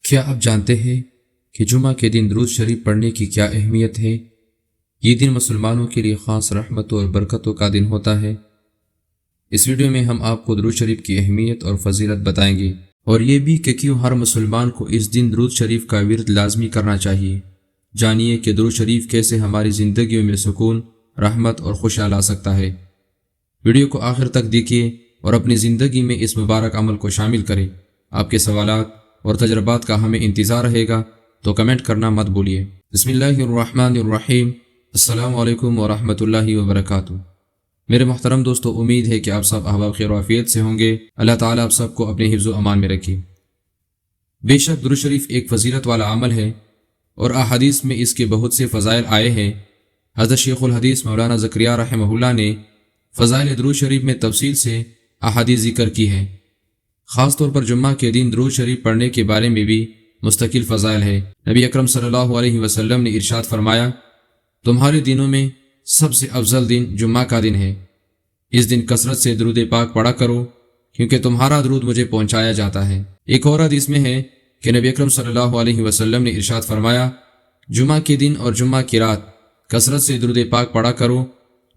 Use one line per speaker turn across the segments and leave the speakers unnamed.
کیا آپ جانتے ہیں کہ جمعہ کے دن درود شریف پڑھنے کی کیا اہمیت ہے؟ یہ دن مسلمانوں کے لیے خاص رحمتوں اور برکتوں کا دن ہوتا ہے۔ اس ویڈیو میں ہم آپ کو درود شریف کی اہمیت اور فضیلت بتائیں گے، اور یہ بھی کہ کیوں ہر مسلمان کو اس دن درود شریف کا ورد لازمی کرنا چاہیے۔ جانیے کہ درود شریف کیسے ہماری زندگیوں میں سکون، رحمت اور خوشحال لا سکتا ہے۔ ویڈیو کو آخر تک دیکھیے اور اپنی زندگی میں اس مبارک عمل کو شامل کریں۔ آپ کے سوالات اور تجربات کا ہمیں انتظار رہے گا، تو کمنٹ کرنا مت بھولیے۔ بسم اللہ الرحمن الرحیم۔ السلام علیکم ورحمۃ اللہ وبرکاتہ۔ میرے محترم دوستو، امید ہے کہ آپ سب احوال خیر و عافیت سے ہوں گے۔ اللہ تعالیٰ آپ سب کو اپنے حفظ و امان میں رکھے۔ بے شک درود شریف ایک فضیلت والا عمل ہے، اور احادیث میں اس کے بہت سے فضائل آئے ہیں۔ حضرت شیخ الحدیث مولانا زکریا رحمہ اللہ نے فضائل درود شریف میں تفصیل سے احادیث ذکر کی ہے۔ خاص طور پر جمعہ کے دن درود شریف پڑھنے کے بارے میں بھی مستقل فضائل ہے۔ نبی اکرم صلی اللہ علیہ وسلم نے ارشاد فرمایا، تمہارے دنوں میں سب سے افضل دن جمعہ کا دن ہے۔ اس دن کثرت سے درود پاک پڑھا کرو، کیونکہ تمہارا درود مجھے پہنچایا جاتا ہے۔ ایک اور حدیث میں ہے کہ نبی اکرم صلی اللہ علیہ وسلم نے ارشاد فرمایا، جمعہ کے دن اور جمعہ کی رات کثرت سے درود پاک پڑھا کرو،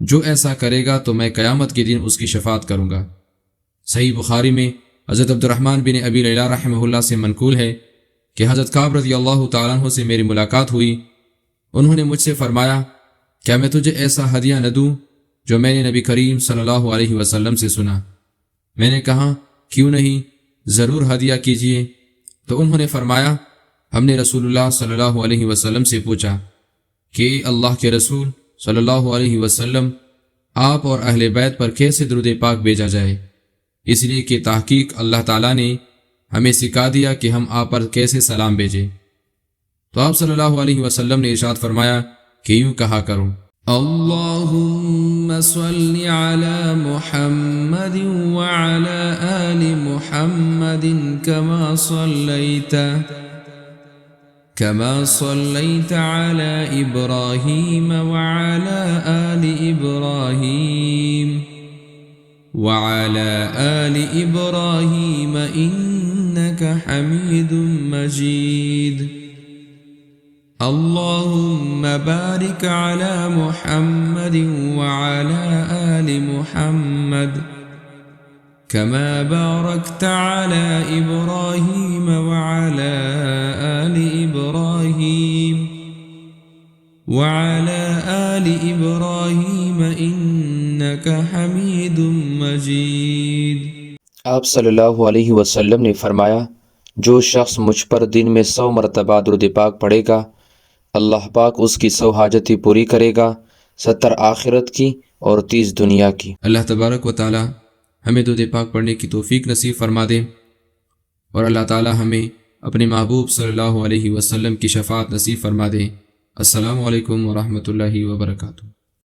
جو ایسا کرے گا تو میں قیامت کے دن اس کی شفاعت کروں گا۔ صحیح بخاری میں حضرت عبد الرحمن بن ابی لیلہ رحمہ اللہ سے منقول ہے کہ حضرت کعب رضی اللہ تعالیٰ عنہ سے میری ملاقات ہوئی۔ انہوں نے مجھ سے فرمایا، کیا میں تجھے ایسا ہدیہ نہ دوں جو میں نے نبی کریم صلی اللہ علیہ وسلم سے سنا؟ میں نے کہا، کیوں نہیں، ضرور ہدیہ کیجیے۔ تو انہوں نے فرمایا، ہم نے رسول اللہ صلی اللہ علیہ وسلم سے پوچھا کہ اے اللہ کے رسول صلی اللہ علیہ وسلم، آپ اور اہل بیت پر کیسے درود پاک بھیجا جائے؟ اس لیے کہ تحقیق اللہ تعالیٰ نے ہمیں سکھا دیا کہ ہم آپ پر کیسے سلام بھیجیں۔ تو آپ صلی اللہ علیہ وسلم نے ارشاد فرمایا کہ یوں کہا کرو، اللہم صل علی محمد وعلی آل محمد كما صليت على إبراهيم وعلى آل إبراهيم إنك حميد مجيد اللهم بارك على محمد وعلى آل محمد كما باركت على إبراهيم وعلى آل إبراهيم إنك حميد مجيد۔
آپ صلی اللہ علیہ وسلم نے فرمایا، جو شخص مجھ پر دن میں 100 مرتبہ درود پاک پڑھے گا، اللہ پاک اس کی 100 حاجتیں پوری کرے گا، 70 آخرت کی اور 30 دنیا کی۔
اللہ تبارک و تعالی ہمیں درود پاک پڑھنے کی توفیق نصیب فرما دے، اور اللہ تعالی ہمیں اپنے محبوب صلی اللہ علیہ وسلم کی شفاعت نصیب فرما دے۔ السلام علیکم ورحمۃ اللہ وبرکاتہ۔